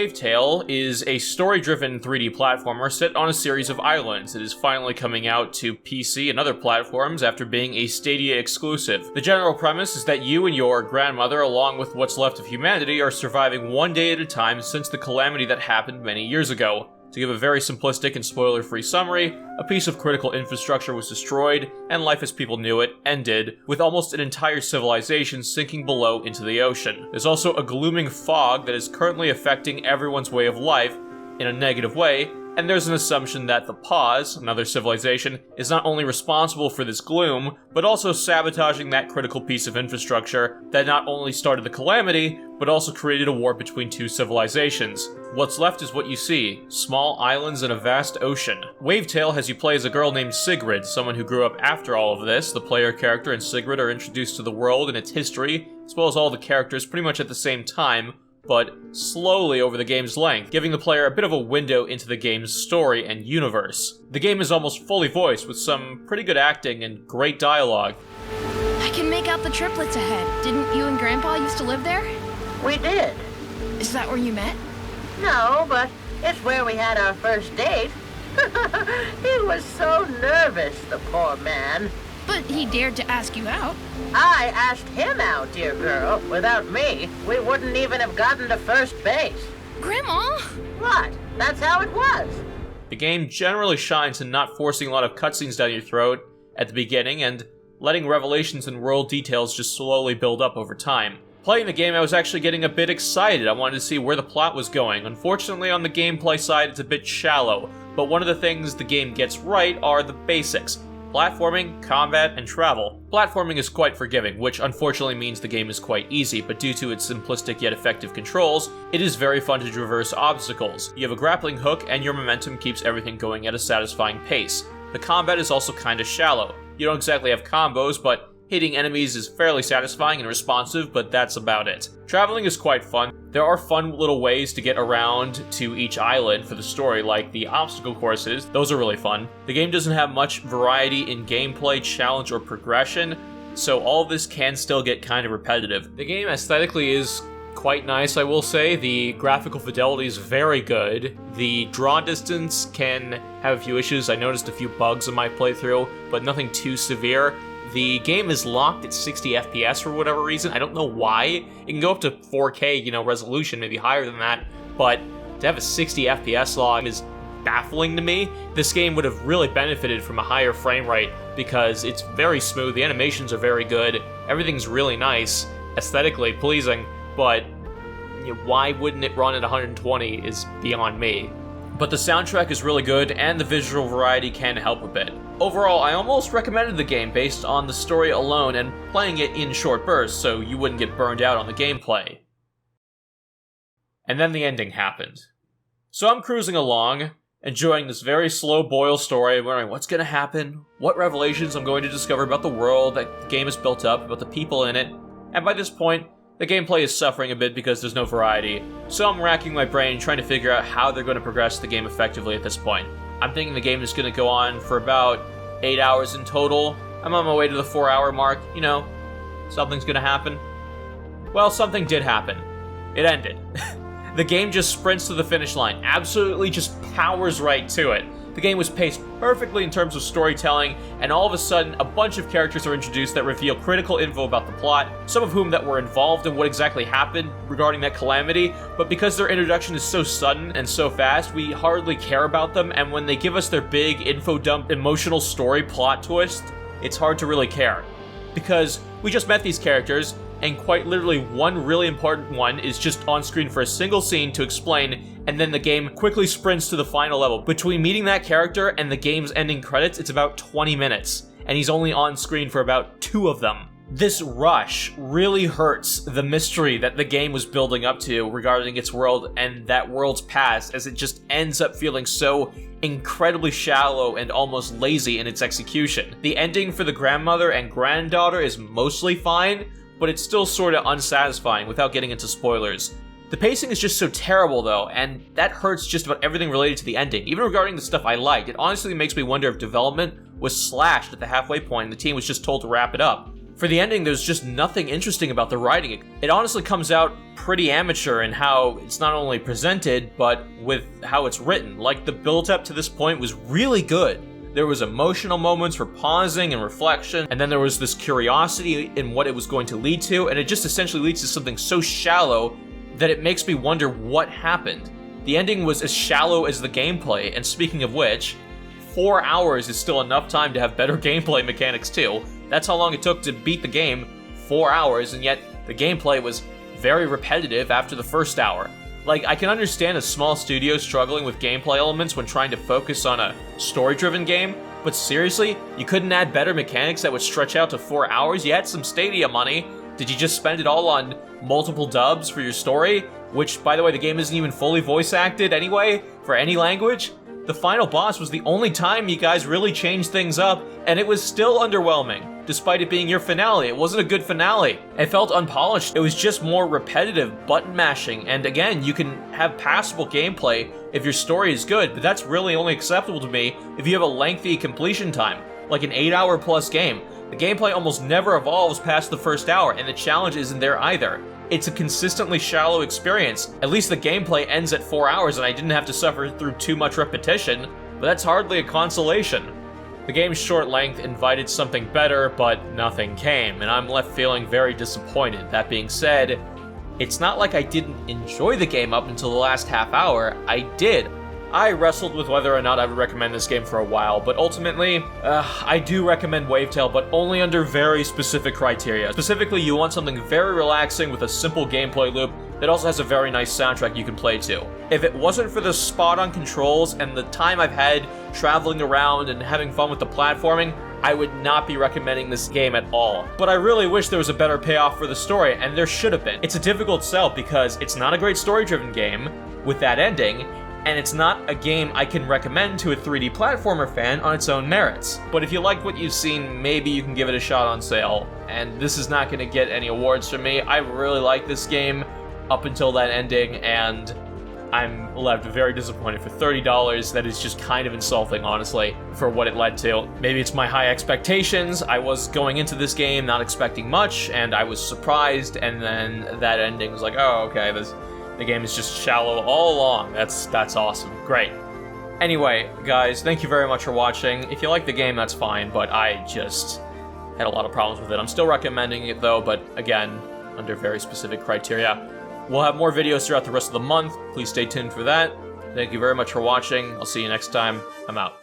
Wavetale is a story-driven 3D platformer set on a series of islands. It is finally coming out to PC and other platforms after being a Stadia exclusive. The general premise is that you and your grandmother, along with what's left of humanity, are surviving one day at a time since the calamity that happened many years ago. To give a very simplistic and spoiler-free summary, a piece of critical infrastructure was destroyed, and life as people knew it ended, with almost an entire civilization sinking below into the ocean. There's also a glooming fog that is currently affecting everyone's way of life in a negative way, and there's an assumption that the Pause, another civilization, is not only responsible for this gloom, but also sabotaging that critical piece of infrastructure that not only started the calamity, but also created a war between two civilizations. What's left is what you see, small islands in a vast ocean. Wavetale has you play as a girl named Sigrid, someone who grew up after all of this. The player character and Sigrid are introduced to the world and its history, as well as all the characters pretty much at the same time, but slowly over the game's length, giving the player a bit of a window into the game's story and universe. The game is almost fully voiced, with some pretty good acting and great dialogue. I can make out the triplets ahead. Didn't you and Grandpa used to live there? We did. Is that where you met? No, but it's where we had our first date. He was so nervous, the poor man. But he dared to ask you out. I asked him out, dear girl. Without me, we wouldn't even have gotten to first base. Grandma! What? That's how it was. The game generally shines in not forcing a lot of cutscenes down your throat at the beginning and letting revelations and world details just slowly build up over time. Playing the game, I was actually getting a bit excited. I wanted to see where the plot was going. Unfortunately, on the gameplay side, it's a bit shallow, but one of the things the game gets right are the basics. Platforming, combat, and travel. Platforming is quite forgiving, which unfortunately means the game is quite easy, but due to its simplistic yet effective controls, it is very fun to traverse obstacles. You have a grappling hook, and your momentum keeps everything going at a satisfying pace. The combat is also kinda shallow. You don't exactly have combos, but hitting enemies is fairly satisfying and responsive, but that's about it. Traveling is quite fun. There are fun little ways to get around to each island for the story, like the obstacle courses. Those are really fun. The game doesn't have much variety in gameplay, challenge, or progression, so all of this can still get kind of repetitive. The game aesthetically is quite nice, I will say. The graphical fidelity is very good. The draw distance can have a few issues. I noticed a few bugs in my playthrough, but nothing too severe. The game is locked at 60 FPS for whatever reason. I don't know why. It can go up to 4K, resolution, maybe higher than that, but to have a 60 FPS log is baffling to me. This game would have really benefited from a higher frame rate because it's very smooth, the animations are very good, everything's really nice, aesthetically pleasing, but why wouldn't it run at 120 is beyond me. But the soundtrack is really good, and the visual variety can help a bit. Overall, I almost recommended the game based on the story alone and playing it in short bursts so you wouldn't get burned out on the gameplay. And then the ending happened. So I'm cruising along, enjoying this very slow boil story, wondering what's going to happen, what revelations I'm going to discover about the world that the game has built up, about the people in it, and by this point, the gameplay is suffering a bit because there's no variety, so I'm racking my brain trying to figure out how they're going to progress the game effectively at this point. I'm thinking the game is going to go on for about 8 hours in total. I'm on my way to the 4-hour mark, something's going to happen. Well, something did happen. It ended. The game just sprints to the finish line, absolutely just powers right to it. The game was paced perfectly in terms of storytelling, and all of a sudden, a bunch of characters are introduced that reveal critical info about the plot, some of whom that were involved in what exactly happened regarding that calamity, but because their introduction is so sudden and so fast, we hardly care about them, and when they give us their big info dump emotional story plot twist, it's hard to really care. Because we just met these characters, and quite literally one really important one is just on screen for a single scene to explain, and then the game quickly sprints to the final level. Between meeting that character and the game's ending credits, it's about 20 minutes, and he's only on screen for about 2 of them. This rush really hurts the mystery that the game was building up to regarding its world and that world's past, as it just ends up feeling so incredibly shallow and almost lazy in its execution. The ending for the grandmother and granddaughter is mostly fine, but it's still sorta unsatisfying without getting into spoilers. The pacing is just so terrible though, and that hurts just about everything related to the ending. Even regarding the stuff I liked, it honestly makes me wonder if development was slashed at the halfway point and the team was just told to wrap it up. For the ending, there's just nothing interesting about the writing. It honestly comes out pretty amateur in how it's not only presented, but with how it's written. Like, the build-up to this point was really good. There was emotional moments for pausing and reflection, and then there was this curiosity in what it was going to lead to, and it just essentially leads to something so shallow that it makes me wonder what happened. The ending was as shallow as the gameplay, and speaking of which, 4 hours is still enough time to have better gameplay mechanics too. That's how long it took to beat the game, 4 hours, and yet the gameplay was very repetitive after the first hour. Like, I can understand a small studio struggling with gameplay elements when trying to focus on a story-driven game, but seriously, you couldn't add better mechanics that would stretch out to 4 hours? You had some Stadia money. Did you just spend it all on multiple dubs for your story? Which, by the way, the game isn't even fully voice-acted anyway, for any language? The final boss was the only time you guys really changed things up, and it was still underwhelming, despite it being your finale. It wasn't a good finale. It felt unpolished. It was just more repetitive button mashing, and again, you can have passable gameplay if your story is good, but that's really only acceptable to me if you have a lengthy completion time, like an 8-hour plus game. The gameplay almost never evolves past the first hour, and the challenge isn't there either. It's a consistently shallow experience. At least the gameplay ends at 4 hours and I didn't have to suffer through too much repetition, but that's hardly a consolation. The game's short length invited something better, but nothing came, and I'm left feeling very disappointed. That being said, it's not like I didn't enjoy the game up until the last half hour. I did. I wrestled with whether or not I would recommend this game for a while, but ultimately, I do recommend Wavetale, but only under very specific criteria. Specifically, you want something very relaxing with a simple gameplay loop that also has a very nice soundtrack you can play to. If it wasn't for the spot-on controls and the time I've had traveling around and having fun with the platforming, I would not be recommending this game at all. But I really wish there was a better payoff for the story, and there should have been. It's a difficult sell because it's not a great story-driven game with that ending, and it's not a game I can recommend to a 3D platformer fan on its own merits. But if you like what you've seen, maybe you can give it a shot on sale. And this is not going to get any awards from me. I really like this game up until that ending, and I'm left very disappointed for $30. That is just kind of insulting, honestly, for what it led to. Maybe it's my high expectations. I was going into this game not expecting much, and I was surprised, and then that ending was like, oh, okay, the game is just shallow all along. That's awesome. Great. Anyway, guys, thank you very much for watching. If you like the game, that's fine, but I just had a lot of problems with it. I'm still recommending it, though, but again, under very specific criteria. We'll have more videos throughout the rest of the month. Please stay tuned for that. Thank you very much for watching. I'll see you next time. I'm out.